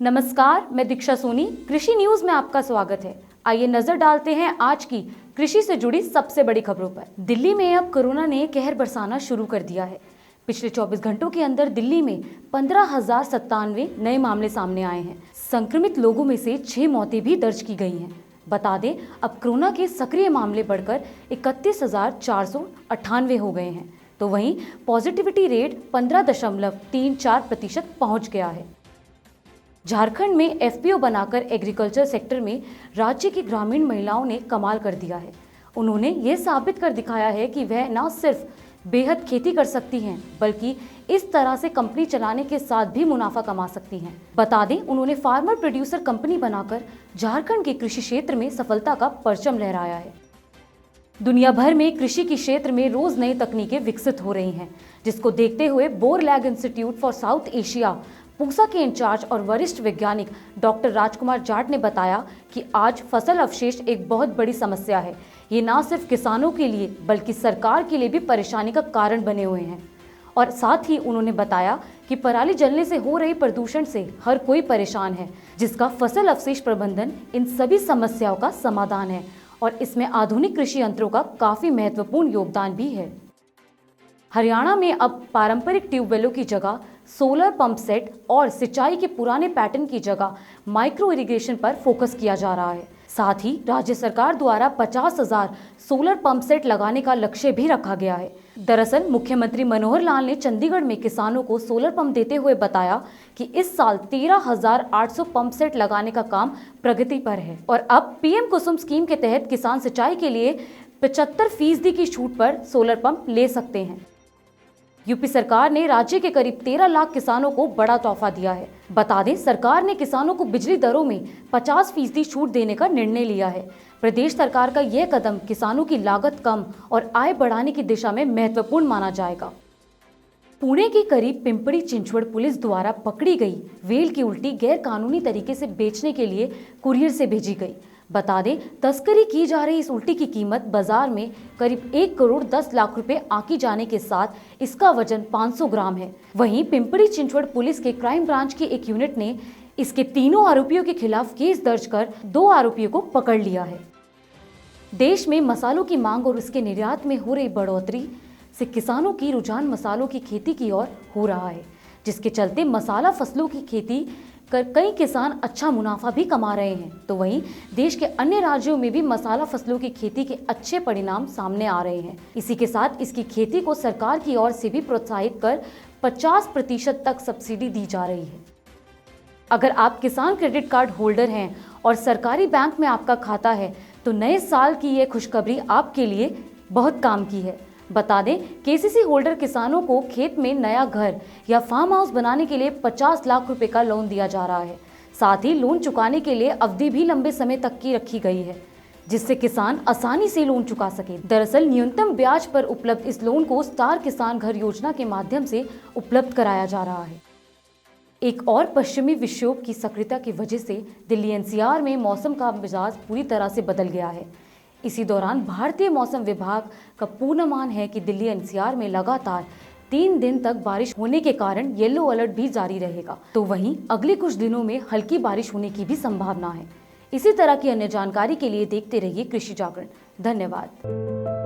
नमस्कार, मैं दीक्षा सोनी। कृषि न्यूज में आपका स्वागत है। आइए नजर डालते हैं आज की कृषि से जुड़ी सबसे बड़ी खबरों पर। दिल्ली में अब कोरोना ने कहर बरसाना शुरू कर दिया है। पिछले 24 घंटों के अंदर दिल्ली में 15,097 नए मामले सामने आए हैं। संक्रमित लोगों में से 6 मौतें भी दर्ज की गई हैं। बता दें, अब कोरोना के सक्रिय मामले बढ़कर 31,498 हो गए हैं, तो वहीं पॉजिटिविटी रेट 15.34% पहुंच गया है। झारखंड में एफपीओ बनाकर एग्रीकल्चर सेक्टर में राज्य की ग्रामीण महिलाओं ने कमाल कर दिया है। उन्होंने ये साबित कर दिखाया है कि वह न सिर्फ बेहद खेती कर सकती हैं, बल्कि इस तरह से कंपनी चलाने के साथ भी मुनाफा कमा सकती हैं। बता दें, उन्होंने फार्मर प्रोड्यूसर कंपनी बनाकर झारखंड के कृषि क्षेत्र में सफलता का परचम लहराया है। दुनिया भर में कृषि के क्षेत्र में रोज नई तकनीकें विकसित हो रही हैं, जिसको देखते हुए Borlaug institute for south Asia Pusa के इंचार्ज और वरिष्ठ वैज्ञानिक डॉक्टर राजकुमार जाट ने बताया कि आज फसल अवशेष एक बहुत बड़ी समस्या है। ये न सिर्फ किसानों के लिए बल्कि सरकार के लिए भी परेशानी का कारण बने हुए हैं। और साथ ही उन्होंने बताया कि पराली जलने से हो रही प्रदूषण से हर कोई परेशान है, जिसका फसल अवशेष प्रबंधन इन सभी समस्याओं का समाधान है और इसमें आधुनिक कृषि यंत्रों का काफी महत्वपूर्ण योगदान भी है। हरियाणा में अब पारंपरिक ट्यूबवेलों की जगह सोलर पंप सेट और सिंचाई के पुराने पैटर्न की जगह माइक्रो इरिगेशन पर फोकस किया जा रहा है। साथ ही राज्य सरकार द्वारा 50,000 सोलर पंप सेट लगाने का लक्ष्य भी रखा गया है। दरअसल मुख्यमंत्री मनोहर लाल ने चंडीगढ़ में किसानों को सोलर पंप देते हुए बताया कि इस साल 13,800 पंप सेट लगाने का काम प्रगति पर है और अब पीएम कुसुम स्कीम के तहत किसान सिंचाई के लिए 75% की छूट पर सोलर पंप ले सकते हैं। यूपी सरकार ने राज्य के करीब 13 लाख किसानों को बड़ा तोहफा दिया है। बता दें, सरकार ने किसानों को बिजली दरों में 50% छूट देने का निर्णय लिया है। प्रदेश सरकार का यह कदम किसानों की लागत कम और आय बढ़ाने की दिशा में महत्वपूर्ण माना जाएगा। पुणे के करीब पिंपरी चिंचवड़ पुलिस द्वारा पकड़ी गई वेल की उल्टी गैर कानूनी तरीके से बेचने के लिए कुरियर से भेजी गई। बता दें, तस्करी की जा रही इस उल्टी की कीमत बाजार में करीब 1,10,00,000 रुपए आंकी जाने के साथ इसका वजन 500 ग्राम है। वहीं पिंपरी चिंचवड़ पुलिस के क्राइम ब्रांच की एक यूनिट ने इसके तीनों आरोपियों के खिलाफ केस दर्ज कर 2 आरोपियों को पकड़ लिया है। देश में मसालों की मांग और उसके निर्यात में हो रही बढ़ोतरी से किसानों की रुझान मसालों की खेती की ओर हो रहा है, जिसके चलते मसाला फसलों की खेती कर कई किसान अच्छा मुनाफा भी कमा रहे हैं। तो वहीं देश के अन्य राज्यों में भी मसाला फसलों की खेती के अच्छे परिणाम सामने आ रहे हैं। इसी के साथ इसकी खेती को सरकार की ओर से भी प्रोत्साहित कर 50% तक सब्सिडी दी जा रही है। अगर आप किसान क्रेडिट कार्ड होल्डर हैं और सरकारी बैंक में आपका खाता है, तो नए साल की यह खुशखबरी आपके लिए बहुत काम की है। बता दें, केसीसी होल्डर किसानों को खेत में नया घर या फार्म हाउस बनाने के लिए 50 लाख रुपए का लोन दिया जा रहा है। साथ ही लोन चुकाने के लिए अवधि भी लंबे समय तक की रखी गई है, जिससे किसान आसानी से लोन चुका सके। दरअसल न्यूनतम ब्याज पर उपलब्ध इस लोन को स्टार किसान घर योजना के माध्यम से उपलब्ध कराया जा रहा है। एक और पश्चिमी विक्षोभ की सक्रियता की वजह से दिल्ली एनसीआर में मौसम का मिजाज पूरी तरह से बदल गया है। इसी दौरान भारतीय मौसम विभाग का पूर्वानुमान है कि दिल्ली एनसीआर में लगातार 3 दिन तक बारिश होने के कारण येलो अलर्ट भी जारी रहेगा। तो वहीं अगले कुछ दिनों में हल्की बारिश होने की भी संभावना है। इसी तरह की अन्य जानकारी के लिए देखते रहिए कृषि जागरण। धन्यवाद।